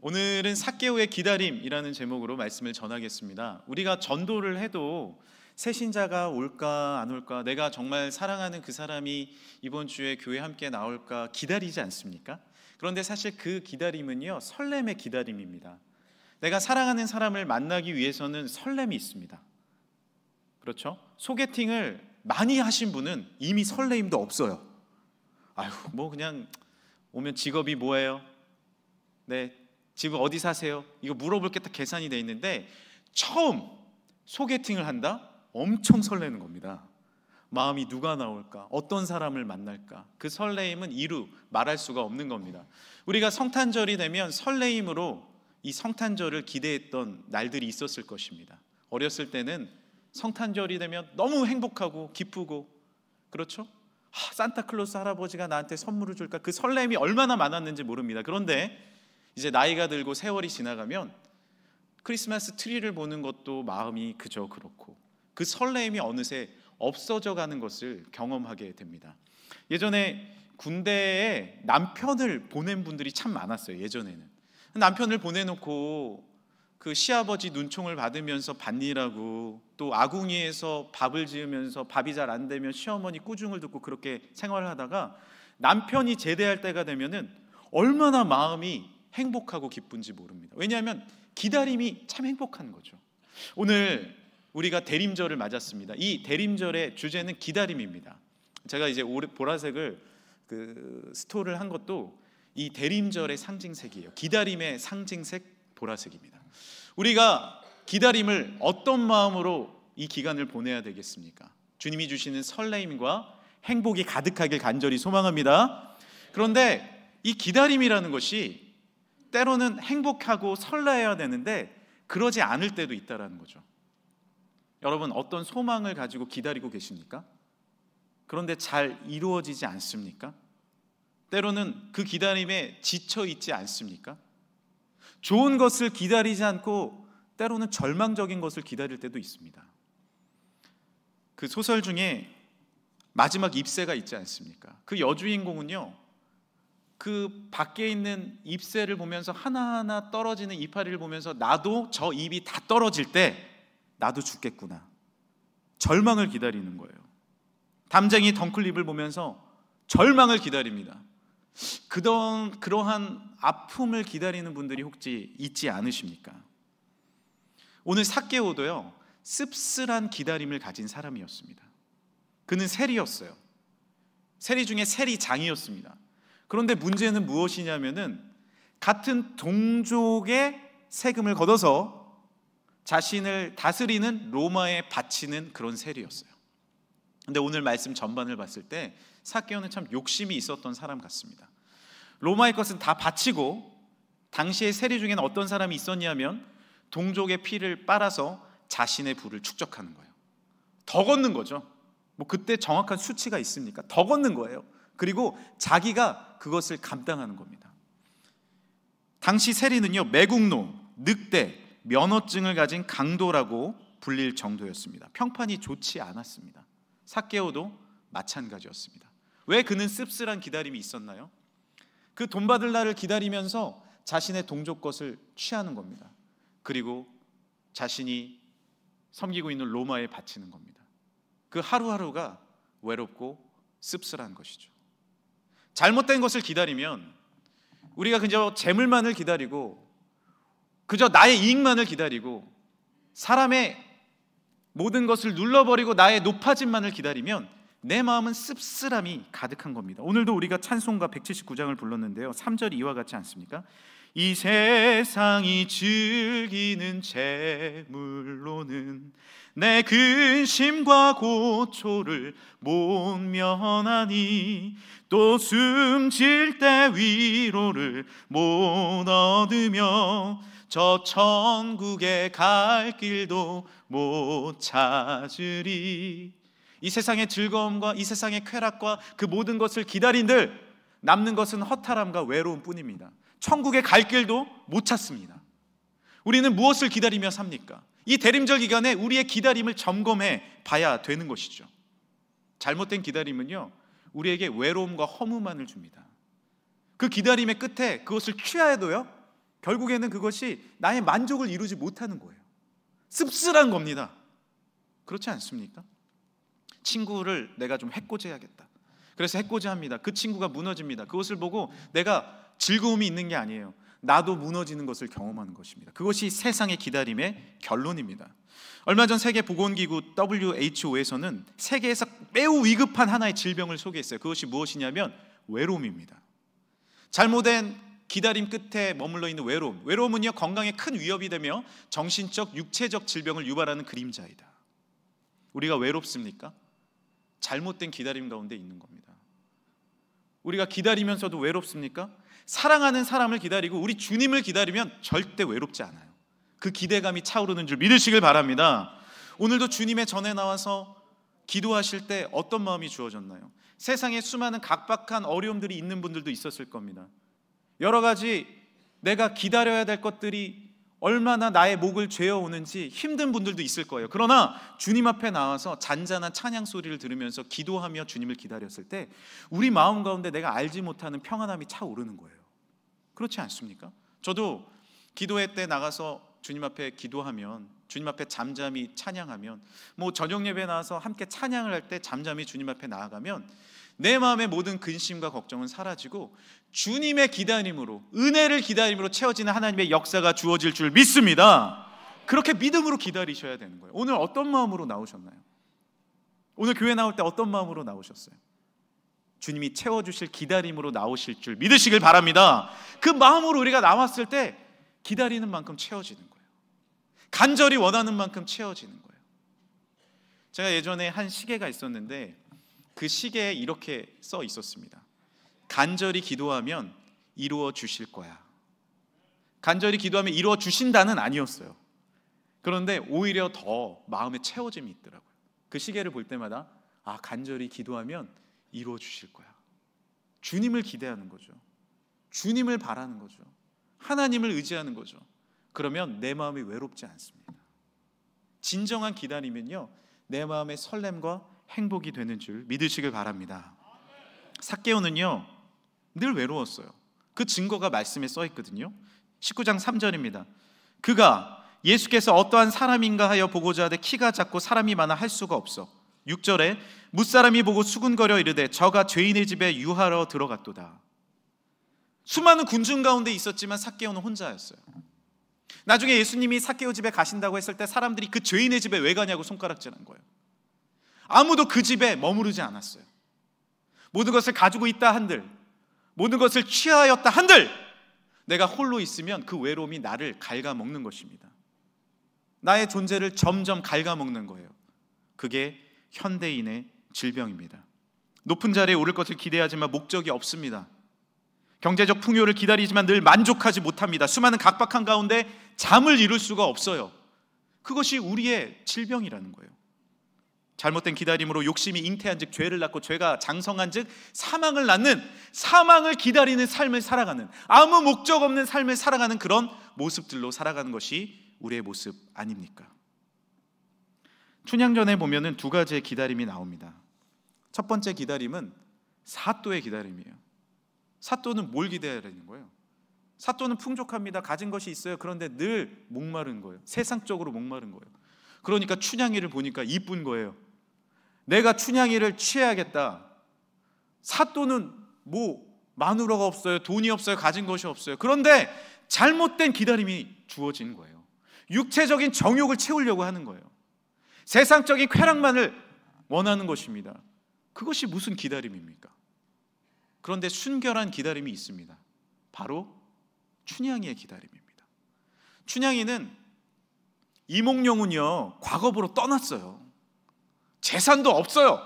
오늘은 삭개오의 기다림이라는 제목으로 말씀을 전하겠습니다. 우리가 전도를 해도 새 신자가 올까 안 올까, 내가 정말 사랑하는 그 사람이 이번 주에 교회 함께 나올까 기다리지 않습니까? 그런데 사실 그 기다림은요, 설렘의 기다림입니다. 내가 사랑하는 사람을 만나기 위해서는 설렘이 있습니다. 그렇죠? 소개팅을 많이 하신 분은 이미 설레임도 없어요. 아유, 뭐 그냥 오면 직업이 뭐예요? 네, 지금 어디 사세요? 이거 물어볼 게 딱 계산이 돼 있는데 처음 소개팅을 한다? 엄청 설레는 겁니다. 마음이 누가 나올까? 어떤 사람을 만날까? 그 설레임은 이루 말할 수가 없는 겁니다. 우리가 성탄절이 되면 설레임으로 이 성탄절을 기대했던 날들이 있었을 것입니다. 어렸을 때는 성탄절이 되면 너무 행복하고 기쁘고, 그렇죠? 산타클로스 할아버지가 나한테 선물을 줄까? 그 설렘이 얼마나 많았는지 모릅니다. 그런데 이제 나이가 들고 세월이 지나가면 크리스마스 트리를 보는 것도 마음이 그저 그렇고, 그 설렘이 어느새 없어져 가는 것을 경험하게 됩니다. 예전에 군대에 남편을 보낸 분들이 참 많았어요. 예전에는 남편을 보내놓고 그 시아버지 눈총을 받으면서 밭일하고, 또 아궁이에서 밥을 지으면서 밥이 잘 안 되면 시어머니 꾸중을 듣고 그렇게 생활을 하다가 남편이 제대할 때가 되면은 얼마나 마음이 행복하고 기쁜지 모릅니다. 왜냐하면 기다림이 참 행복한 거죠. 오늘 우리가 대림절을 맞았습니다. 이 대림절의 주제는 기다림입니다. 제가 이제 보라색을 스토를 한 것도 이 대림절의 상징색이에요. 기다림의 상징색 보라색입니다. 우리가 기다림을 어떤 마음으로 이 기간을 보내야 되겠습니까? 주님이 주시는 설레임과 행복이 가득하길 간절히 소망합니다. 그런데 이 기다림이라는 것이 때로는 행복하고 설레야 되는데 그러지 않을 때도 있다는 거죠. 여러분, 어떤 소망을 가지고 기다리고 계십니까? 그런데 잘 이루어지지 않습니까? 때로는 그 기다림에 지쳐 있지 않습니까? 좋은 것을 기다리지 않고 때로는 절망적인 것을 기다릴 때도 있습니다. 그 소설 중에 마지막 잎새가 있지 않습니까? 그 여주인공은요, 그 밖에 있는 잎새를 보면서 하나하나 떨어지는 이파리를 보면서 나도 저 잎이 다 떨어질 때 나도 죽겠구나, 절망을 기다리는 거예요. 담쟁이 덩클립을 보면서 절망을 기다립니다. 그러한 아픔을 기다리는 분들이 혹시 있지 않으십니까? 오늘 삭개오도요, 씁쓸한 기다림을 가진 사람이었습니다. 그는 세리였어요. 세리 중에 세리장이었습니다. 그런데 문제는 무엇이냐면은 같은 동족의 세금을 걷어서 자신을 다스리는 로마에 바치는 그런 세리였어요. 근데 오늘 말씀 전반을 봤을 때 삭개오는 참 욕심이 있었던 사람 같습니다. 로마의 것은 다 바치고, 당시의 세리 중에는 어떤 사람이 있었냐면 동족의 피를 빨아서 자신의 부를 축적하는 거예요. 더 걷는 거죠. 뭐 그때 정확한 수치가 있습니까? 더 걷는 거예요. 그리고 자기가 그것을 감당하는 겁니다. 당시 세리는요, 매국노, 늑대, 면허증을 가진 강도라고 불릴 정도였습니다. 평판이 좋지 않았습니다. 삭개오도 마찬가지였습니다. 왜 그는 씁쓸한 기다림이 있었나요? 그 돈 받을 날을 기다리면서 자신의 동족 것을 취하는 겁니다. 그리고 자신이 섬기고 있는 로마에 바치는 겁니다. 그 하루하루가 외롭고 씁쓸한 것이죠. 잘못된 것을 기다리면 우리가 그저 재물만을 기다리고, 그저 나의 이익만을 기다리고, 사람의 모든 것을 눌러버리고 나의 높아짐만을 기다리면 내 마음은 씁쓸함이 가득한 겁니다. 오늘도 우리가 찬송가 179장을 불렀는데요, 3절이 이와 같지 않습니까? 이 세상이 즐기는 재물로는 내 근심과 고초를 못 면하니, 또 숨질 때 위로를 못 얻으며 저 천국에 갈 길도 못 찾으리. 이 세상의 즐거움과 이 세상의 쾌락과 그 모든 것을 기다린들 남는 것은 허탈함과 외로움 뿐입니다. 천국에 갈 길도 못 찾습니다. 우리는 무엇을 기다리며 삽니까? 이 대림절 기간에 우리의 기다림을 점검해 봐야 되는 것이죠. 잘못된 기다림은요, 우리에게 외로움과 허무만을 줍니다. 그 기다림의 끝에 그것을 취하여도요, 결국에는 그것이 나의 만족을 이루지 못하는 거예요. 씁쓸한 겁니다. 그렇지 않습니까? 친구를 내가 좀 해코지해야겠다. 그래서 해코지합니다. 그 친구가 무너집니다. 그것을 보고 내가 즐거움이 있는 게 아니에요. 나도 무너지는 것을 경험하는 것입니다. 그것이 세상의 기다림의 결론입니다. 얼마 전 세계보건기구 WHO에서는 세계에서 매우 위급한 하나의 질병을 소개했어요. 그것이 무엇이냐면 외로움입니다. 잘못된 기다림 끝에 머물러 있는 외로움. 외로움은요, 건강에 큰 위협이 되며 정신적, 육체적 질병을 유발하는 그림자이다. 우리가 외롭습니까? 잘못된 기다림 가운데 있는 겁니다. 우리가 기다리면서도 외롭습니까? 사랑하는 사람을 기다리고 우리 주님을 기다리면 절대 외롭지 않아요. 그 기대감이 차오르는 줄 믿으시길 바랍니다. 오늘도 주님의 전에 나와서 기도하실 때 어떤 마음이 주어졌나요? 세상에 수많은 각박한 어려움들이 있는 분들도 있었을 겁니다. 여러 가지 내가 기다려야 될 것들이 얼마나 나의 목을 죄어오는지 힘든 분들도 있을 거예요. 그러나 주님 앞에 나와서 잔잔한 찬양 소리를 들으면서 기도하며 주님을 기다렸을 때 우리 마음 가운데 내가 알지 못하는 평안함이 차오르는 거예요. 그렇지 않습니까? 저도 기도회 때 나가서 주님 앞에 기도하면, 주님 앞에 잠잠히 찬양하면, 저녁 예배 나와서 함께 찬양을 할 때 잠잠히 주님 앞에 나아가면 내 마음의 모든 근심과 걱정은 사라지고 주님의 기다림으로, 은혜를 기다림으로 채워지는 하나님의 역사가 주어질 줄 믿습니다. 그렇게 믿음으로 기다리셔야 되는 거예요. 오늘 어떤 마음으로 나오셨나요? 오늘 교회 나올 때 어떤 마음으로 나오셨어요? 주님이 채워주실 기다림으로 나오실 줄 믿으시길 바랍니다. 그 마음으로 우리가 나왔을 때 기다리는 만큼 채워지는 거예요. 간절히 원하는 만큼 채워지는 거예요. 제가 예전에 한 시계가 있었는데 그 시계에 이렇게 써 있었습니다. 간절히 기도하면 이루어 주실 거야. 간절히 기도하면 이루어 주신다는 아니었어요. 그런데 오히려 더 마음에 채워짐이 있더라고요. 그 시계를 볼 때마다 간절히 기도하면 이루어 주실 거야. 주님을 기대하는 거죠. 주님을 바라는 거죠. 하나님을 의지하는 거죠. 그러면 내 마음이 외롭지 않습니다. 진정한 기다림은요, 내 마음의 설렘과 행복이 되는 줄 믿으시길 바랍니다. 삭개오는요 늘 외로웠어요. 그 증거가 말씀에 써 있거든요. 19장 3절입니다. 그가 예수께서 어떠한 사람인가 하여 보고자 하되 키가 작고 사람이 많아 할 수가 없어. 6절에 무사람이 보고 수군거려 이르되 저가 죄인의 집에 유하러 들어갔도다. 수많은 군중 가운데 있었지만 삭개오는 혼자였어요. 나중에 예수님이 삭개오 집에 가신다고 했을 때 사람들이 그 죄인의 집에 왜 가냐고 손가락질한 거예요. 아무도 그 집에 머무르지 않았어요. 모든 것을 가지고 있다 한들, 모든 것을 취하였다 한들 내가 홀로 있으면 그 외로움이 나를 갉아먹는 것입니다. 나의 존재를 점점 갉아먹는 거예요. 그게 현대인의 질병입니다. 높은 자리에 오를 것을 기대하지만 목적이 없습니다. 경제적 풍요를 기다리지만 늘 만족하지 못합니다. 수많은 각박한 가운데 잠을 이룰 수가 없어요. 그것이 우리의 질병이라는 거예요. 잘못된 기다림으로 욕심이 잉태한 즉 죄를 낳고 죄가 장성한 즉 사망을 낳는, 사망을 기다리는 삶을 살아가는, 아무 목적 없는 삶을 살아가는 그런 모습들로 살아가는 것이 우리의 모습 아닙니까? 춘향전에 보면은 두 가지의 기다림이 나옵니다. 첫 번째 기다림은 사또의 기다림이에요. 사또는 뭘 기다리는 거예요? 사또는 풍족합니다. 가진 것이 있어요. 그런데 늘 목마른 거예요. 세상적으로 목마른 거예요. 그러니까 춘향이를 보니까 이쁜 거예요. 내가 춘향이를 취해야겠다. 사또는 마누라가 없어요. 돈이 없어요. 가진 것이 없어요. 그런데 잘못된 기다림이 주어진 거예요. 육체적인 정욕을 채우려고 하는 거예요. 세상적인 쾌락만을 원하는 것입니다. 그것이 무슨 기다림입니까? 그런데 순결한 기다림이 있습니다. 바로 춘향이의 기다림입니다. 춘향이는 이몽룡은요 과거부로 떠났어요. 재산도 없어요.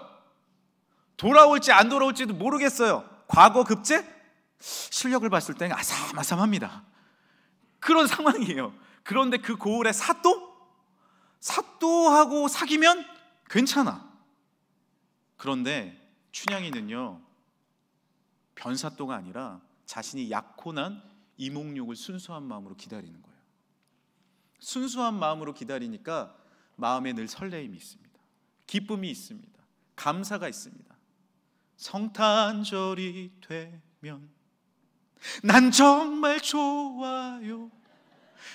돌아올지 안 돌아올지도 모르겠어요. 과거 급제? 실력을 봤을 때는 아삼아삼합니다. 그런 상황이에요. 그런데 그 고을에 사또하고 사귀면 괜찮아. 그런데 춘향이는요 변사또가 아니라 자신이 약혼한 이몽룡을 순수한 마음으로 기다리는 거예요. 순수한 마음으로 기다리니까 마음에 늘 설레임이 있습니다. 기쁨이 있습니다. 감사가 있습니다. 성탄절이 되면 난 정말 좋아요.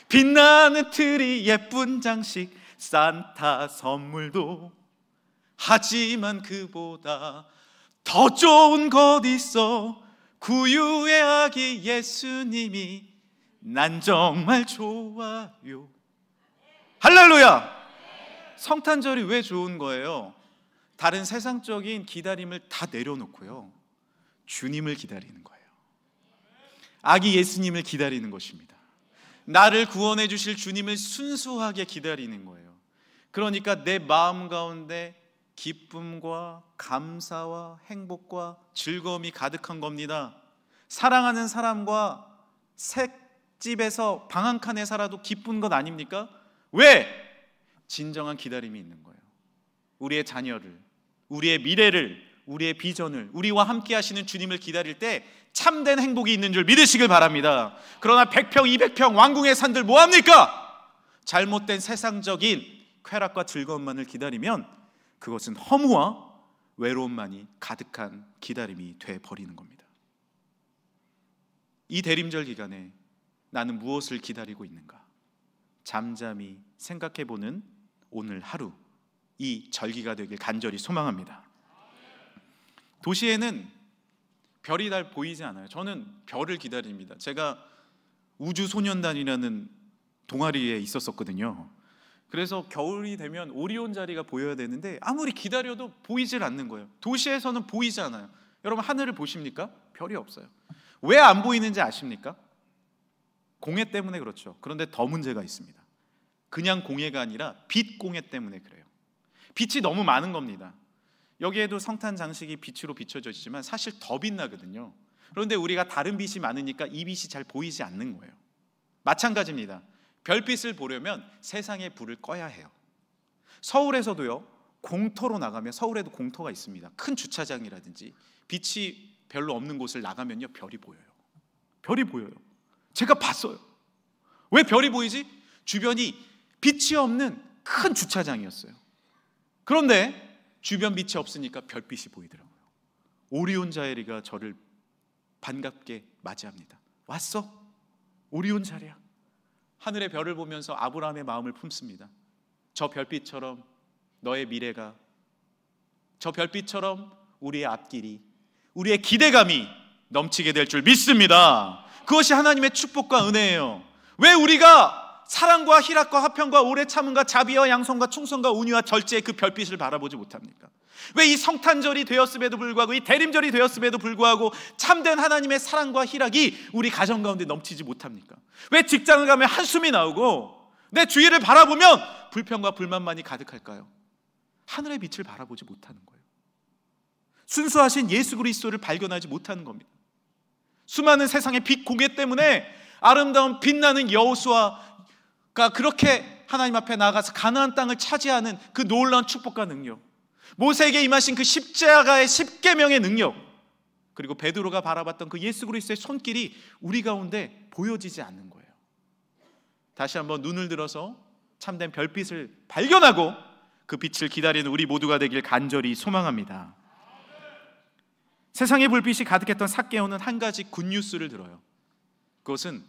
빛나는 트리, 예쁜 장식, 산타 선물도. 하지만 그보다 더 좋은 것 있어. 구유의 아기 예수님이 난 정말 좋아요. 할렐루야! 성탄절이 왜 좋은 거예요? 다른 세상적인 기다림을 다 내려놓고요, 주님을 기다리는 거예요. 아기 예수님을 기다리는 것입니다. 나를 구원해 주실 주님을 순수하게 기다리는 거예요. 그러니까 내 마음 가운데 기쁨과 감사와 행복과 즐거움이 가득한 겁니다. 사랑하는 사람과 색집에서 방 한 칸에 살아도 기쁜 것 아닙니까? 왜? 진정한 기다림이 있는 거예요. 우리의 자녀를, 우리의 미래를, 우리의 비전을, 우리와 함께 하시는 주님을 기다릴 때 참된 행복이 있는 줄 믿으시길 바랍니다. 그러나 100평, 200평 왕궁의 산들 뭐합니까? 잘못된 세상적인 쾌락과 즐거움만을 기다리면 그것은 허무와 외로움만이 가득한 기다림이 되어버리는 겁니다. 이 대림절 기간에 나는 무엇을 기다리고 있는가? 잠잠히 생각해보는 오늘 하루, 이 절기가 되길 간절히 소망합니다. 도시에는 별이 잘 보이지 않아요. 저는 별을 기다립니다. 제가 우주소년단이라는 동아리에 있었었거든요. 그래서 겨울이 되면 오리온 자리가 보여야 되는데 아무리 기다려도 보이질 않는 거예요. 도시에서는 보이지 않아요. 여러분, 하늘을 보십니까? 별이 없어요. 왜 안 보이는지 아십니까? 공해 때문에 그렇죠. 그런데 더 문제가 있습니다. 그냥 공해가 아니라 빛 공해 때문에 그래요. 빛이 너무 많은 겁니다. 여기에도 성탄 장식이 빛으로 비춰져 있지만 사실 더 빛나거든요. 그런데 우리가 다른 빛이 많으니까 이 빛이 잘 보이지 않는 거예요. 마찬가지입니다. 별빛을 보려면 세상의 불을 꺼야 해요. 서울에서도요, 공터로 나가면, 서울에도 공터가 있습니다. 큰 주차장이라든지 빛이 별로 없는 곳을 나가면요, 별이 보여요. 별이 보여요. 제가 봤어요. 왜 별이 보이지? 주변이 빛이 없는 큰 주차장이었어요. 그런데 주변 빛이 없으니까 별빛이 보이더라고요. 오리온 자리가 저를 반갑게 맞이합니다. 왔어? 오리온 자리야. 하늘의 별을 보면서 아브라함의 마음을 품습니다. 저 별빛처럼 너의 미래가, 저 별빛처럼 우리의 앞길이, 우리의 기대감이 넘치게 될 줄 믿습니다. 그것이 하나님의 축복과 은혜예요. 왜 우리가 사랑과 희락과 화평과 오래 참음과 자비와 양성과 충성과 온유와 절제의 그 별빛을 바라보지 못합니까? 왜 이 성탄절이 되었음에도 불구하고, 이 대림절이 되었음에도 불구하고 참된 하나님의 사랑과 희락이 우리 가정 가운데 넘치지 못합니까? 왜 직장을 가면 한숨이 나오고 내 주위를 바라보면 불평과 불만만이 가득할까요? 하늘의 빛을 바라보지 못하는 거예요. 순수하신 예수 그리스도를 발견하지 못하는 겁니다. 수많은 세상의 빛 공해 때문에 아름다운 빛나는 여호수아가 그렇게 하나님 앞에 나가서 가나안 땅을 차지하는 그 놀라운 축복과 능력, 모세에게 임하신 그 십자가의 십계명의 능력, 그리고 베드로가 바라봤던 그 예수 그리스도의 손길이 우리 가운데 보여지지 않는 거예요. 다시 한번 눈을 들어서 참된 별빛을 발견하고 그 빛을 기다리는 우리 모두가 되길 간절히 소망합니다. 세상의 불빛이 가득했던 삭개오는 한 가지 굿뉴스를 들어요. 그것은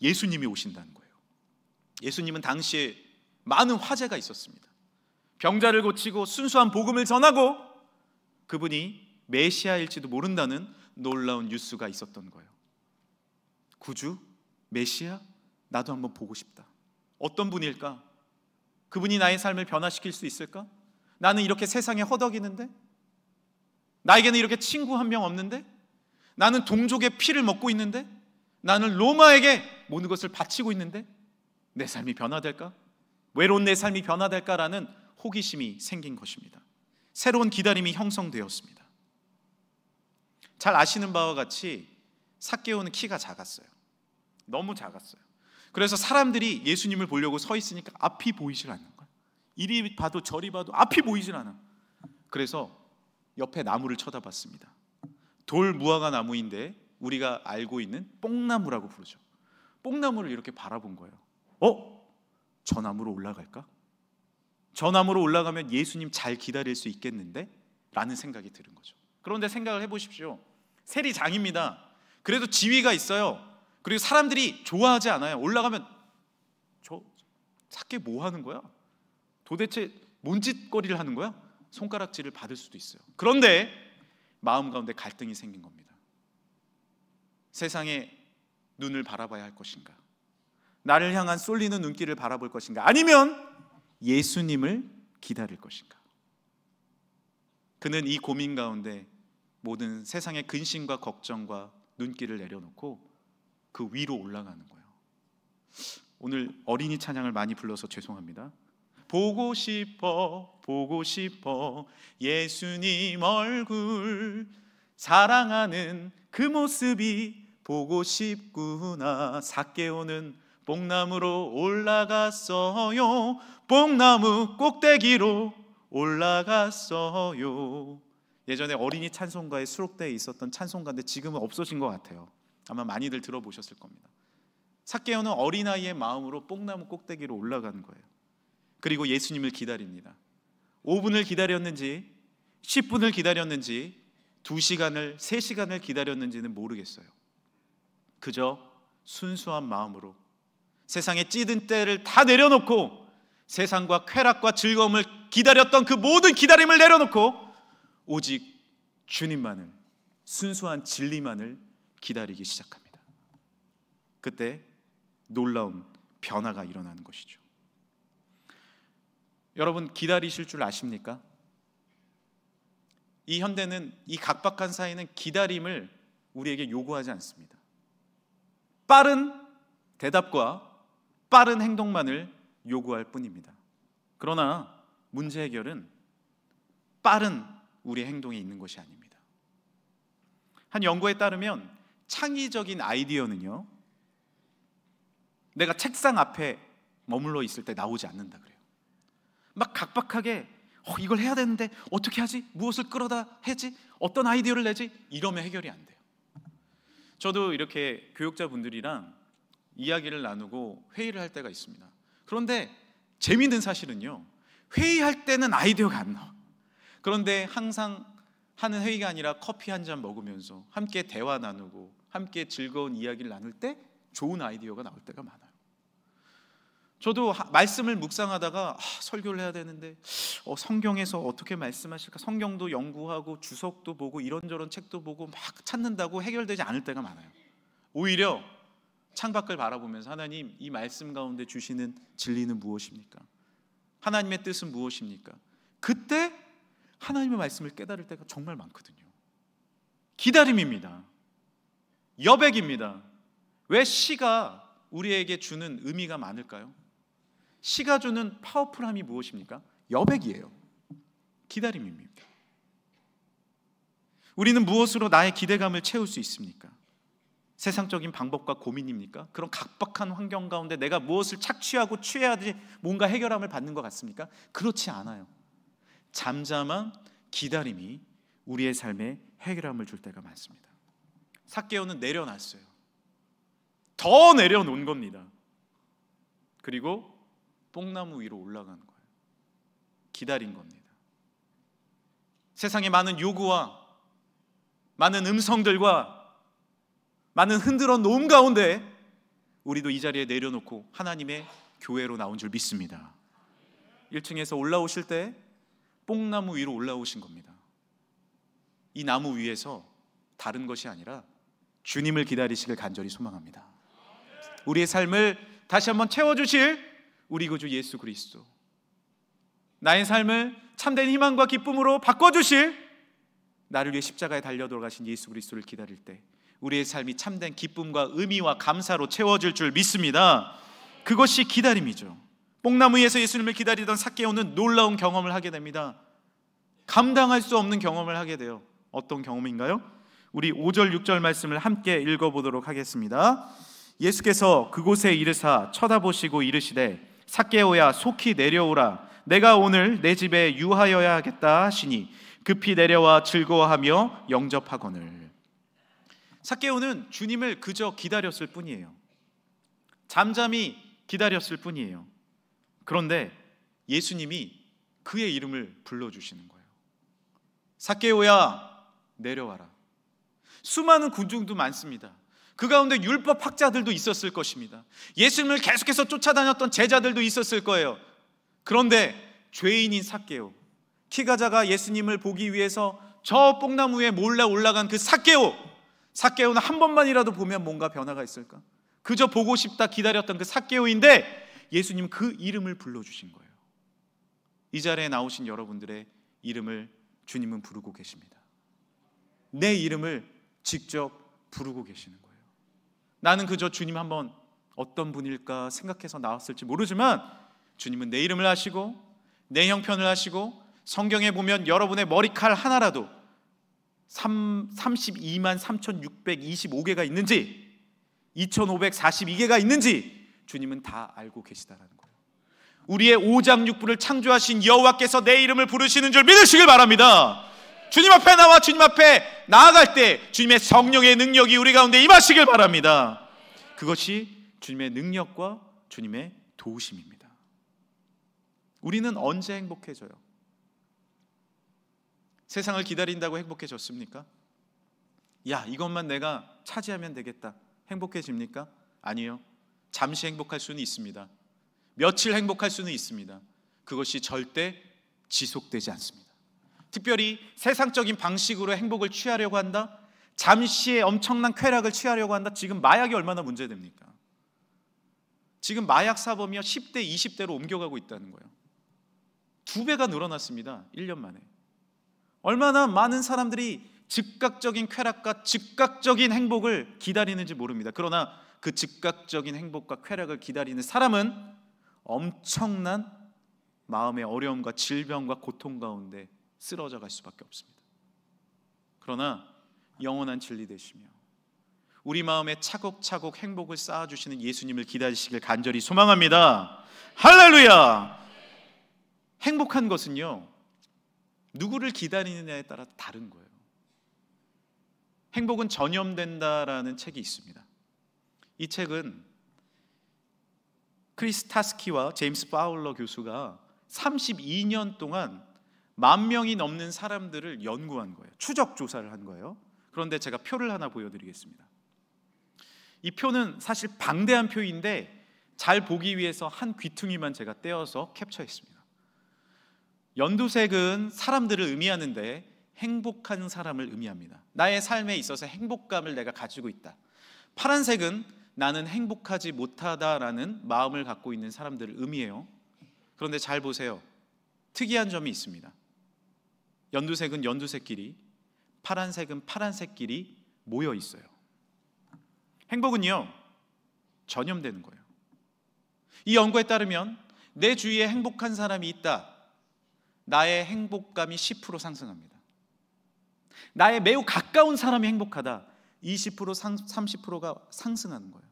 예수님이 오신다는 거예요. 예수님은 당시에 많은 화제가 있었습니다. 병자를 고치고 순수한 복음을 전하고 그분이 메시아일지도 모른다는 놀라운 뉴스가 있었던 거예요. 구주? 메시아? 나도 한번 보고 싶다. 어떤 분일까? 그분이 나의 삶을 변화시킬 수 있을까? 나는 이렇게 세상에 허덕이는데? 나에게는 이렇게 친구 한 명 없는데? 나는 동족의 피를 먹고 있는데? 나는 로마에게 모든 것을 바치고 있는데? 내 삶이 변화될까? 외로운 내 삶이 변화될까라는 호기심이 생긴 것입니다. 새로운 기다림이 형성되었습니다. 잘 아시는 바와 같이 삭개오는 키가 작았어요. 너무 작았어요. 그래서 사람들이 예수님을 보려고 서 있으니까 앞이 보이질 않는 거예요. 이리 봐도 저리 봐도 앞이 보이질 않아. 그래서 옆에 나무를 쳐다봤습니다. 돌 무화과 나무인데 우리가 알고 있는 뽕나무라고 부르죠. 뽕나무를 이렇게 바라본 거예요. 저 나무로 올라갈까? 저 나무로 올라가면 예수님 잘 기다릴 수 있겠는데? 라는 생각이 드는 거죠. 그런데 생각을 해보십시오. 세리장입니다. 그래도 지위가 있어요. 그리고 사람들이 좋아하지 않아요. 올라가면 저 삭개 뭐 하는 거야? 도대체 뭔 짓거리를 하는 거야? 손가락질을 받을 수도 있어요. 그런데 마음 가운데 갈등이 생긴 겁니다. 세상에 눈을 바라봐야 할 것인가? 나를 향한 쏠리는 눈길을 바라볼 것인가? 아니면 예수님을 기다릴 것인가? 그는 이 고민 가운데 모든 세상의 근심과 걱정과 눈길을 내려놓고 그 위로 올라가는 거예요. 오늘 어린이 찬양을 많이 불러서 죄송합니다. 보고 싶어 보고 싶어 예수님 얼굴, 사랑하는 그 모습이 보고 싶구나. 삭개오는 뽕나무로 올라갔어요. 뽕나무 꼭대기로 올라갔어요. 예전에 어린이 찬송가에 수록되어 있었던 찬송가인데 지금은 없어진 것 같아요. 아마 많이들 들어보셨을 겁니다. 삭개오는 어린아이의 마음으로 뽕나무 꼭대기로 올라가는 거예요. 그리고 예수님을 기다립니다. 5분을 기다렸는지 10분을 기다렸는지 2시간을 3시간을 기다렸는지는 모르겠어요. 그저 순수한 마음으로 세상의 찌든 때를 다 내려놓고 세상과 쾌락과 즐거움을 기다렸던 그 모든 기다림을 내려놓고 오직 주님만을, 순수한 진리만을 기다리기 시작합니다. 그때 놀라운 변화가 일어나는 것이죠. 여러분, 기다리실 줄 아십니까? 이 현대는, 이 각박한 사회는 기다림을 우리에게 요구하지 않습니다. 빠른 대답과 빠른 행동만을 요구할 뿐입니다. 그러나 문제 해결은 빠른 우리의 행동에 있는 것이 아닙니다. 한 연구에 따르면 창의적인 아이디어는요, 내가 책상 앞에 머물러 있을 때 나오지 않는다 그래요. 막 각박하게 이걸 해야 되는데 어떻게 하지? 무엇을 끌어다 해지? 어떤 아이디어를 내지? 이러면 해결이 안 돼요. 저도 이렇게 교육자분들이랑 이야기를 나누고 회의를 할 때가 있습니다. 그런데 재미있는 사실은요, 회의할 때는 아이디어가 안 나와. 그런데 항상 하는 회의가 아니라 커피 한 잔 먹으면서 함께 대화 나누고 함께 즐거운 이야기를 나눌 때 좋은 아이디어가 나올 때가 많아요. 저도 말씀을 묵상하다가 설교를 해야 되는데 성경에서 어떻게 말씀하실까, 성경도 연구하고 주석도 보고 이런저런 책도 보고 막 찾는다고 해결되지 않을 때가 많아요. 오히려 창밖을 바라보면서 하나님, 이 말씀 가운데 주시는 진리는 무엇입니까? 하나님의 뜻은 무엇입니까? 그때 하나님의 말씀을 깨달을 때가 정말 많거든요. 기다림입니다. 여백입니다. 왜 시가 우리에게 주는 의미가 많을까요? 시가 주는 파워풀함이 무엇입니까? 여백이에요. 기다림입니다. 우리는 무엇으로 나의 기대감을 채울 수 있습니까? 세상적인 방법과 고민입니까? 그런 각박한 환경 가운데 내가 무엇을 착취하고 취해야지 뭔가 해결함을 받는 것 같습니까? 그렇지 않아요. 잠잠한 기다림이 우리의 삶에 해결함을 줄 때가 많습니다. 삭개오는 내려놨어요. 더 내려놓은 겁니다. 그리고 뽕나무 위로 올라가는 거예요. 기다린 겁니다. 세상의 많은 요구와 많은 음성들과 많은 흔들어 놓은 가운데 우리도 이 자리에 내려놓고 하나님의 교회로 나온 줄 믿습니다. 1층에서 올라오실 때 뽕나무 위로 올라오신 겁니다. 이 나무 위에서 다른 것이 아니라 주님을 기다리시길 간절히 소망합니다. 우리의 삶을 다시 한번 채워주실 우리 구주 예수 그리스도, 나의 삶을 참된 희망과 기쁨으로 바꿔주실 나를 위해 십자가에 달려 돌아가신 예수 그리스도를 기다릴 때 우리의 삶이 참된 기쁨과 의미와 감사로 채워질 줄 믿습니다. 그것이 기다림이죠. 뽕나무 위에서 예수님을 기다리던 삭개오는 놀라운 경험을 하게 됩니다. 감당할 수 없는 경험을 하게 돼요. 어떤 경험인가요? 우리 5절 6절 말씀을 함께 읽어보도록 하겠습니다. 예수께서 그곳에 이르사 쳐다보시고 이르시되 삭개오야 속히 내려오라, 내가 오늘 내 집에 유하여야 하겠다 하시니 급히 내려와 즐거워하며 영접하거늘. 삭개오는 주님을 그저 기다렸을 뿐이에요. 잠잠히 기다렸을 뿐이에요. 그런데 예수님이 그의 이름을 불러주시는 거예요. 삭개오야 내려와라. 수많은 군중도 많습니다. 그 가운데 율법 학자들도 있었을 것입니다. 예수님을 계속해서 쫓아다녔던 제자들도 있었을 거예요. 그런데 죄인인 삭개오, 키가 작아 예수님을 보기 위해서 저 뽕나무 위에 몰래 올라간 그 삭개오는 한 번만이라도 보면 뭔가 변화가 있을까? 그저 보고 싶다 기다렸던 그 삭개오인데 예수님 그 이름을 불러주신 거예요. 이 자리에 나오신 여러분들의 이름을 주님은 부르고 계십니다. 내 이름을 직접 부르고 계시는 거예요. 나는 그저 주님 한번 어떤 분일까 생각해서 나왔을지 모르지만 주님은 내 이름을 아시고 내 형편을 아시고 성경에 보면 여러분의 머리칼 하나라도 32만 3,625개가 있는지 2,542개가 있는지 주님은 다 알고 계시다라는 거예요. 우리의 오장육부를 창조하신 여호와께서 내 이름을 부르시는 줄 믿으시길 바랍니다. 주님 앞에 나와 주님 앞에 나아갈 때 주님의 성령의 능력이 우리 가운데 임하시길 바랍니다. 그것이 주님의 능력과 주님의 도우심입니다. 우리는 언제 행복해져요? 세상을 기다린다고 행복해졌습니까? 야, 이것만 내가 차지하면 되겠다. 행복해집니까? 아니요. 잠시 행복할 수는 있습니다. 며칠 행복할 수는 있습니다. 그것이 절대 지속되지 않습니다. 특별히 세상적인 방식으로 행복을 취하려고 한다? 잠시의 엄청난 쾌락을 취하려고 한다? 지금 마약이 얼마나 문제됩니까? 지금 마약 사범이 10대, 20대로 옮겨가고 있다는 거예요. 2배가 늘어났습니다. 1년 만에. 얼마나 많은 사람들이 즉각적인 쾌락과 즉각적인 행복을 기다리는지 모릅니다. 그러나 그 즉각적인 행복과 쾌락을 기다리는 사람은 엄청난 마음의 어려움과 질병과 고통 가운데 쓰러져 갈 수밖에 없습니다. 그러나 영원한 진리 되시며 우리 마음에 차곡차곡 행복을 쌓아주시는 예수님을 기다리시길 간절히 소망합니다. 할렐루야! 행복한 것은요, 누구를 기다리느냐에 따라 다른 거예요. 행복은 전염된다라는 책이 있습니다. 이 책은 크리스 타스키와 제임스 파울러 교수가 32년 동안 10,000명이 넘는 사람들을 연구한 거예요. 추적 조사를 한 거예요. 그런데 제가 표를 하나 보여드리겠습니다. 이 표는 사실 방대한 표인데 잘 보기 위해서 한 귀퉁이만 제가 떼어서 캡처했습니다. 연두색은 사람들을 의미하는데 행복한 사람을 의미합니다. 나의 삶에 있어서 행복감을 내가 가지고 있다. 파란색은 나는 행복하지 못하다라는 마음을 갖고 있는 사람들을 의미해요. 그런데 잘 보세요. 특이한 점이 있습니다. 연두색은 연두색끼리, 파란색은 파란색끼리 모여 있어요. 행복은요, 전염되는 거예요. 이 연구에 따르면 내 주위에 행복한 사람이 있다. 나의 행복감이 10% 상승합니다. 나의 매우 가까운 사람이 행복하다. 20%, 30%가 상승하는 거예요.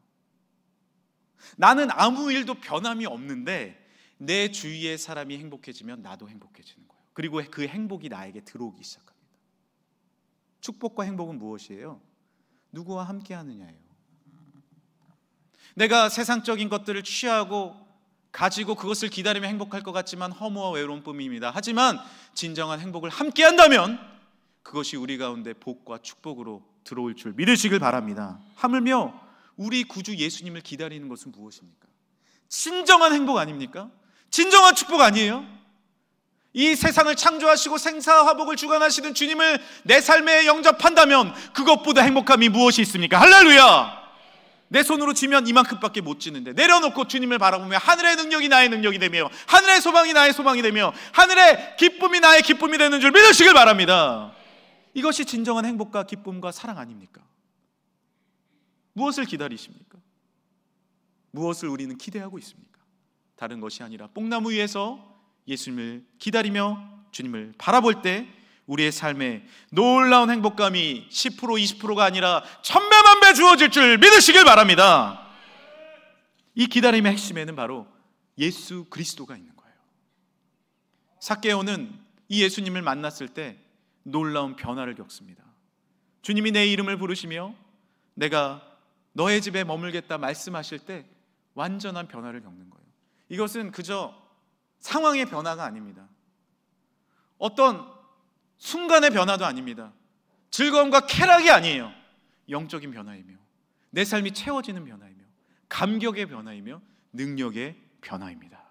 나는 아무 일도 변함이 없는데 내 주위의 사람이 행복해지면 나도 행복해지는 거예요. 그리고 그 행복이 나에게 들어오기 시작합니다. 축복과 행복은 무엇이에요? 누구와 함께 하느냐예요. 내가 세상적인 것들을 취하고 가지고 그것을 기다리며 행복할 것 같지만 허무와 외로움뿐입니다. 하지만 진정한 행복을 함께 한다면 그것이 우리 가운데 복과 축복으로 들어올 줄 믿으시길 바랍니다. 하물며 우리 구주 예수님을 기다리는 것은 무엇입니까? 진정한 행복 아닙니까? 진정한 축복 아니에요? 이 세상을 창조하시고 생사화복을 주관하시는 주님을 내 삶에 영접한다면 그것보다 행복함이 무엇이 있습니까? 할렐루야! 내 손으로 쥐면 이만큼밖에 못 쥐는데 내려놓고 주님을 바라보며 하늘의 능력이 나의 능력이 되며 하늘의 소망이 나의 소망이 되며 하늘의 기쁨이 나의 기쁨이 되는 줄 믿으시길 바랍니다. 이것이 진정한 행복과 기쁨과 사랑 아닙니까? 무엇을 기다리십니까? 무엇을 우리는 기대하고 있습니까? 다른 것이 아니라 뽕나무 위에서 예수님을 기다리며 주님을 바라볼 때 우리의 삶에 놀라운 행복감이 10% 20%가 아니라 1000배만배 주어질 줄 믿으시길 바랍니다. 이 기다림의 핵심에는 바로 예수 그리스도가 있는 거예요. 삭개오는 이 예수님을 만났을 때 놀라운 변화를 겪습니다. 주님이 내 이름을 부르시며 내가 너의 집에 머물겠다 말씀하실 때 완전한 변화를 겪는 거예요. 이것은 그저 상황의 변화가 아닙니다. 어떤 순간의 변화도 아닙니다. 즐거움과 쾌락이 아니에요. 영적인 변화이며 내 삶이 채워지는 변화이며 감격의 변화이며 능력의 변화입니다.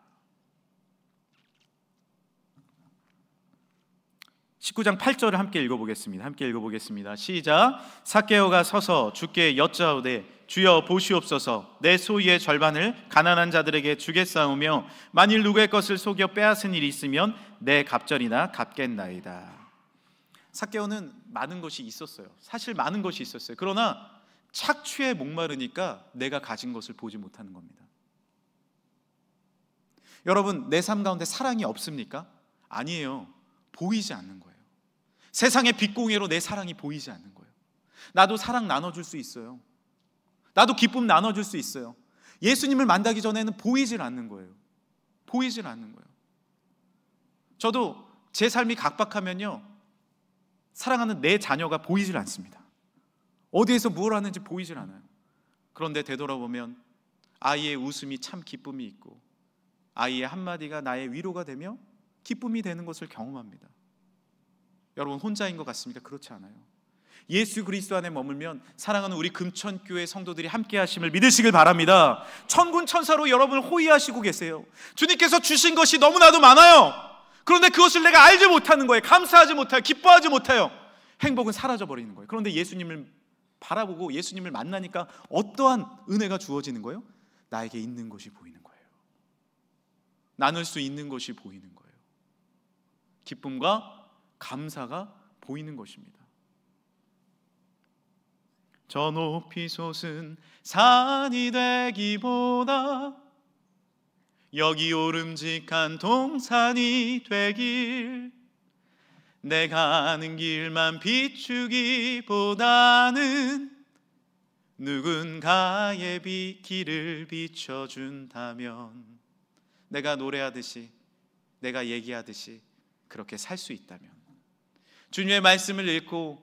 19장 8절을 함께 읽어보겠습니다. 시작. 삭개오가 서서 주께 여짜오되 주여 보시옵소서, 내 소유의 절반을 가난한 자들에게 주겠사오며 만일 누구의 것을 속여 빼앗은 일이 있으면 내 갑절이나 갚겠나이다. 삭개오는 많은 것이 있었어요. 사실 많은 것이 있었어요. 그러나 착취에 목마르니까 내가 가진 것을 보지 못하는 겁니다. 여러분, 내 삶 가운데 사랑이 없습니까? 아니에요. 보이지 않는 거예요. 세상의 빛공예로 내 사랑이 보이지 않는 거예요. 나도 사랑 나눠줄 수 있어요. 나도 기쁨 나눠줄 수 있어요. 예수님을 만나기 전에는 보이질 않는 거예요. 보이질 않는 거예요. 저도 제 삶이 각박하면요, 사랑하는 내 자녀가 보이질 않습니다. 어디에서 뭘 하는지 보이질 않아요. 그런데 되돌아보면 아이의 웃음이 참 기쁨이 있고 아이의 한마디가 나의 위로가 되며 기쁨이 되는 것을 경험합니다. 여러분, 혼자인 것 같습니까? 그렇지 않아요. 예수 그리스도 안에 머물면 사랑하는 우리 금천교회 성도들이 함께 하심을 믿으시길 바랍니다. 천군 천사로 여러분을 호위하시고 계세요. 주님께서 주신 것이 너무나도 많아요. 그런데 그것을 내가 알지 못하는 거예요. 감사하지 못해요. 기뻐하지 못해요. 행복은 사라져 버리는 거예요. 그런데 예수님을 바라보고 예수님을 만나니까 어떠한 은혜가 주어지는 거예요? 나에게 있는 것이 보이는 거예요. 나눌 수 있는 것이 보이는 거예요. 기쁨과 감사가 보이는 것입니다. 저 높이 솟은 산이 되기보다 여기 오름직한 동산이 되길, 내가 가는 길만 비추기보다는 누군가의 길을 비춰준다면, 내가 노래하듯이 내가 얘기하듯이 그렇게 살 수 있다면, 주님의 말씀을 읽고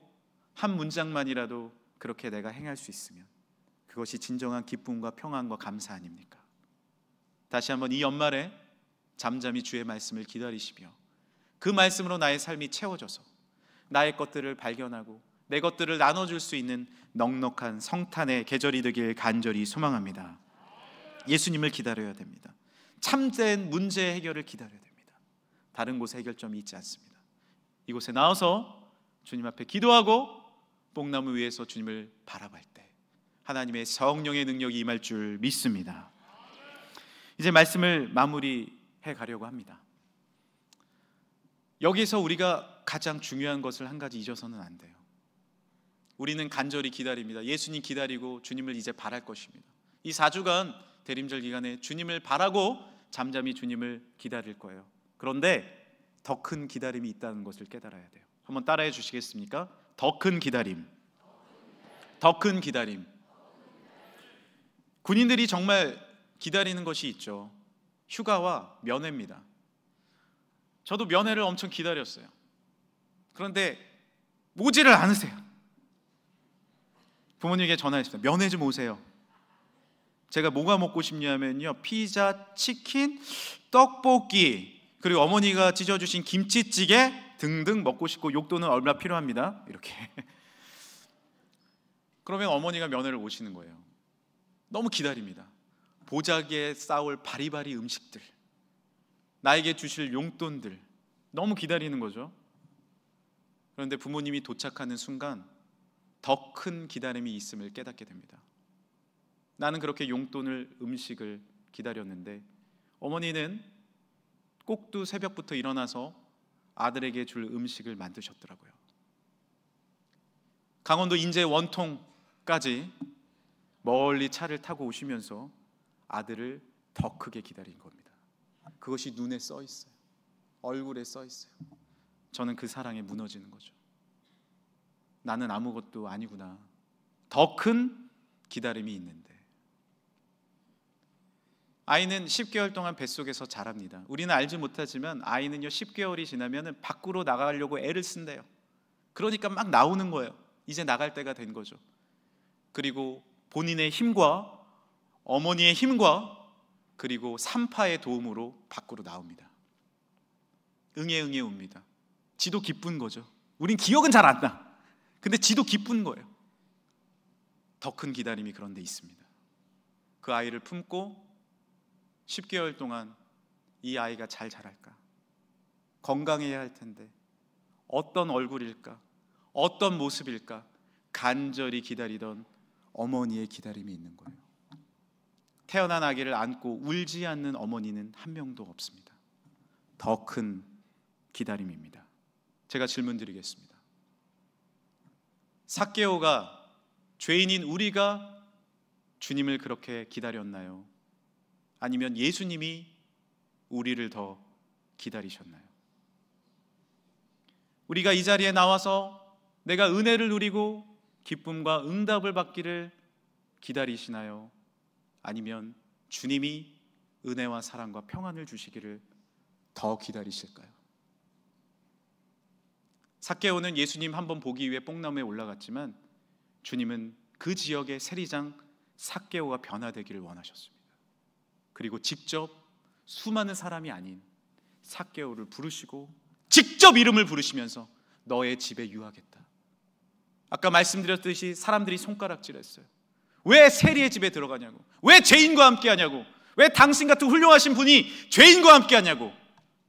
한 문장만이라도 그렇게 내가 행할 수 있으면 그것이 진정한 기쁨과 평안과 감사 아닙니까? 다시 한번 이 연말에 잠잠히 주의 말씀을 기다리시며 그 말씀으로 나의 삶이 채워져서 나의 것들을 발견하고 내 것들을 나눠줄 수 있는 넉넉한 성탄의 계절이 되길 간절히 소망합니다. 예수님을 기다려야 됩니다. 참된 문제 해결을 기다려야 됩니다. 다른 곳에 해결점이 있지 않습니다. 이곳에 나와서 주님 앞에 기도하고 뽕나무 위에서 주님을 바라볼 때 하나님의 성령의 능력이 임할 줄 믿습니다. 이제 말씀을 마무리해 가려고 합니다. 여기서 우리가 가장 중요한 것을 한 가지 잊어서는 안 돼요. 우리는 간절히 기다립니다. 예수님 기다리고 주님을 이제 바랄 것입니다. 이 4주간 대림절 기간에 주님을 바라고 잠잠히 주님을 기다릴 거예요. 그런데 더 큰 기다림이 있다는 것을 깨달아야 돼요. 한번 따라해 주시겠습니까? 더 큰 기다림. 더 큰 기다림. 군인들이 정말 기다리는 것이 있죠. 휴가와 면회입니다. 저도 면회를 엄청 기다렸어요. 그런데 오지를 않으세요. 부모님에게 전화했습니다. 면회 좀 오세요. 제가 뭐가 먹고 싶냐면요, 피자, 치킨, 떡볶이, 그리고 어머니가 찢어주신 김치찌개 등등 먹고 싶고 용돈은 얼마 필요합니다. 이렇게. 그러면 어머니가 면회를 오시는 거예요. 너무 기다립니다. 보자기에 쌓을 바리바리 음식들, 나에게 주실 용돈들, 너무 기다리는 거죠. 그런데 부모님이 도착하는 순간 더 큰 기다림이 있음을 깨닫게 됩니다. 나는 그렇게 용돈을, 음식을 기다렸는데 어머니는 꼭두 새벽부터 일어나서 아들에게 줄 음식을 만드셨더라고요. 강원도 인제 원통까지 멀리 차를 타고 오시면서 아들을 더 크게 기다린 겁니다. 그것이 눈에 써 있어요. 얼굴에 써 있어요. 저는 그 사랑에 무너지는 거죠. 나는 아무것도 아니구나. 더 큰 기다림이 있는데. 아이는 10개월 동안 뱃속에서 자랍니다. 우리는 알지 못하지만 아이는요, 10개월이 지나면 밖으로 나가려고 애를 쓴대요. 그러니까 막 나오는 거예요. 이제 나갈 때가 된 거죠. 그리고 본인의 힘과 어머니의 힘과 그리고 산파의 도움으로 밖으로 나옵니다. 응애 옵니다. 지도 기쁜 거죠. 우린 기억은 잘 안 나. 근데 지도 기쁜 거예요. 더 큰 기다림이 그런데 있습니다. 그 아이를 품고 10개월 동안 이 아이가 잘 자랄까, 건강해야 할 텐데 어떤 얼굴일까, 어떤 모습일까 간절히 기다리던 어머니의 기다림이 있는 거예요. 태어난 아기를 안고 울지 않는 어머니는 한 명도 없습니다. 더 큰 기다림입니다. 제가 질문 드리겠습니다. 삭개오가, 죄인인 우리가 주님을 그렇게 기다렸나요? 아니면 예수님이 우리를 더 기다리셨나요? 우리가 이 자리에 나와서 내가 은혜를 누리고 기쁨과 응답을 받기를 기다리시나요? 아니면 주님이 은혜와 사랑과 평안을 주시기를 더 기다리실까요? 삭개오는 예수님 한번 보기 위해 뽕나무에 올라갔지만 주님은 그 지역의 세리장 삭개오가 변화되기를 원하셨습니다. 그리고 직접 수많은 사람이 아닌 삭개오를 부르시고 직접 이름을 부르시면서 너의 집에 유하겠다. 아까 말씀드렸듯이 사람들이 손가락질했어요. 왜 세리의 집에 들어가냐고, 왜 죄인과 함께 하냐고, 왜 당신 같은 훌륭하신 분이 죄인과 함께 하냐고.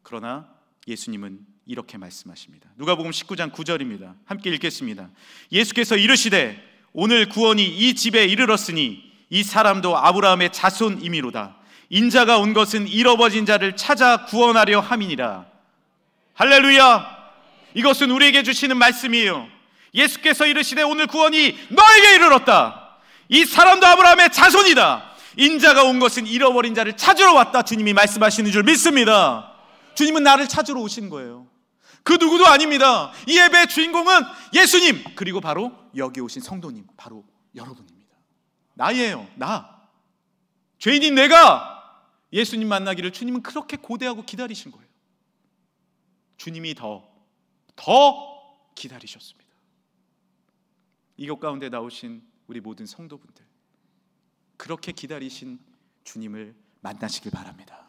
그러나 예수님은 이렇게 말씀하십니다. 누가복음 19장 9절입니다. 함께 읽겠습니다. 예수께서 이르시되 오늘 구원이 이 집에 이르렀으니 이 사람도 아브라함의 자손이미로다. 인자가 온 것은 잃어버진 자를 찾아 구원하려 함이니라. 할렐루야. 이것은 우리에게 주시는 말씀이에요. 예수께서 이르시되 오늘 구원이 너에게 이르렀다. 이 사람도 아브라함의 자손이다. 인자가 온 것은 잃어버린 자를 찾으러 왔다. 주님이 말씀하시는 줄 믿습니다. 주님은 나를 찾으러 오신 거예요. 그 누구도 아닙니다. 이 예배의 주인공은 예수님, 그리고 바로 여기 오신 성도님, 바로 여러분입니다. 나예요. 나, 죄인인 내가 예수님 만나기를 주님은 그렇게 고대하고 기다리신 거예요. 주님이 더 기다리셨습니다. 이곳 가운데 나오신 우리 모든 성도분들, 그렇게 기다리신 주님을 만나시길 바랍니다.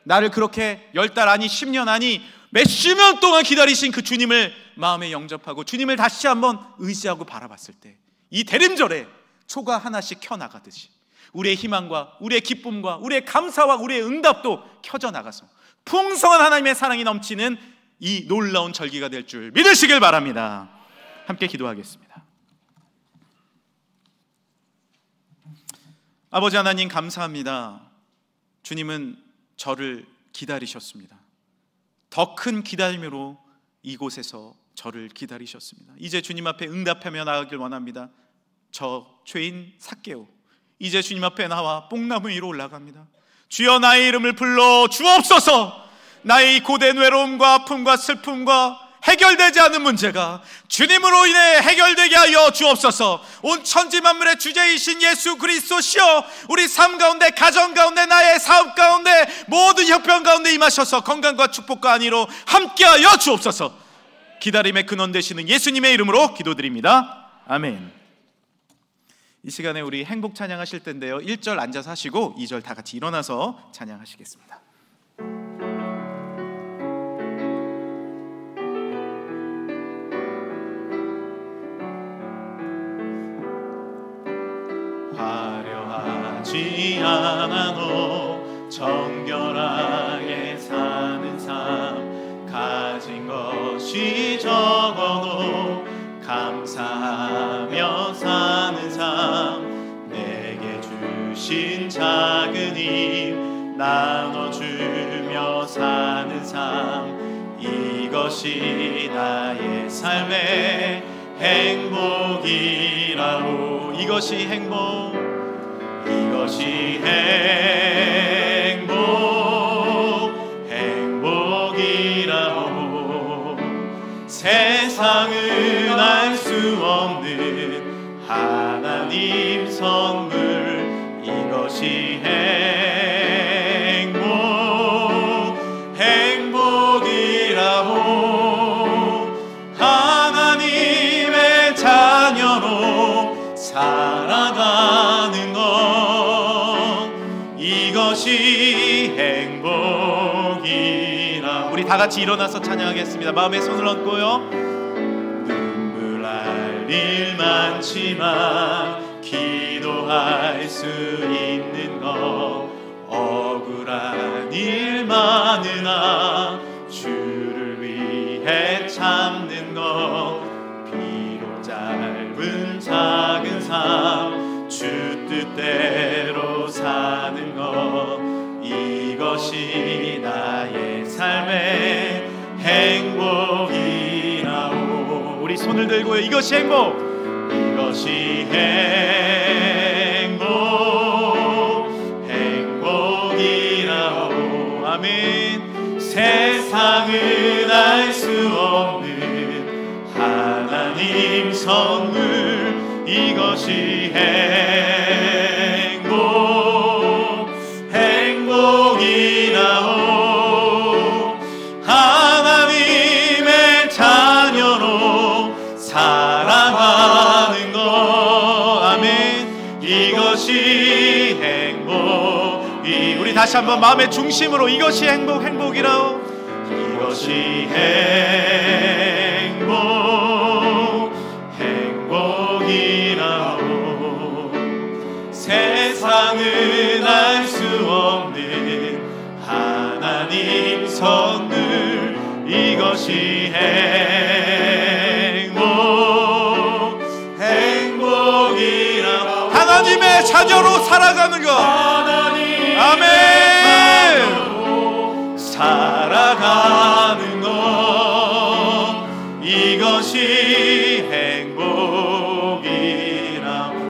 나를 그렇게 10달 아니 10년 아니 몇십 년 동안 기다리신 그 주님을 마음에 영접하고 주님을 다시 한번 의지하고 바라봤을 때 이 대림절에 초가 하나씩 켜나가듯이 우리의 희망과 우리의 기쁨과 우리의 감사와 우리의 응답도 켜져 나가서 풍성한 하나님의 사랑이 넘치는 이 놀라운 절기가 될 줄 믿으시길 바랍니다. 함께 기도하겠습니다. 아버지 하나님, 감사합니다. 주님은 저를 기다리셨습니다. 더 큰 기다림으로 이곳에서 저를 기다리셨습니다. 이제 주님 앞에 응답하며 나가길 원합니다. 저 죄인 삭개오, 이제 주님 앞에 나와 뽕나무 위로 올라갑니다. 주여, 나의 이름을 불러 주옵소서. 나의 고된 외로움과 아픔과 슬픔과 해결되지 않은 문제가 주님으로 인해 해결되게 하여 주옵소서. 온 천지 만물의 주제이신 예수 그리스도시여, 우리 삶 가운데, 가정 가운데, 나의 사업 가운데, 모든 형편 가운데 임하셔서 건강과 축복과 안위로 함께하여 주옵소서. 기다림의 근원 되시는 예수님의 이름으로 기도드립니다. 아멘. 이 시간에 우리 행복 찬양하실 텐데요, 1절 앉아서 하시고 2절 다 같이 일어나서 찬양하시겠습니다. 화려하지 않아도 정결하게 사는 삶, 가진 것이 적어도 감사하며 사는 삶, 내게 주신 작은 힘 나눠주며 사는 삶, 이것이 나의 삶의 행복이라오. 이것이 행복, 이것이 행복이라오. 세상은 알 수 없는 하나님 선물, 이것이 행복이라오. 하나님의 자녀로 살아가는 것, 이것이 행복이라. 우리 다 같이 일어나서 찬양하겠습니다. 마음에 손을 얹고요. 눈물 일 많지만 기도할 수 있는 것, 억울한 일 많으나 주를 위해 참는 것, 비록 짧은 작은 삶 주 뜻대로 사는 것, 이것이 나의 삶의 행복이라오. 우리 손을 들고요. 이것이 행복, 이것이 행복이라오. 아멘. 세상은 알 수 없는 하나님 선물, 이것이 행복이라오. 하나님의 자녀로 사랑하는 것, 아멘. 이것이 행복이. 우리 다시 한번 마음의 중심으로 이것이 행복이라오. 이것이 행복이라오. 세상은 알 수 없는 하나님 선물, 이것이 행복이라오. 하나님의 자녀로 살아가는 것,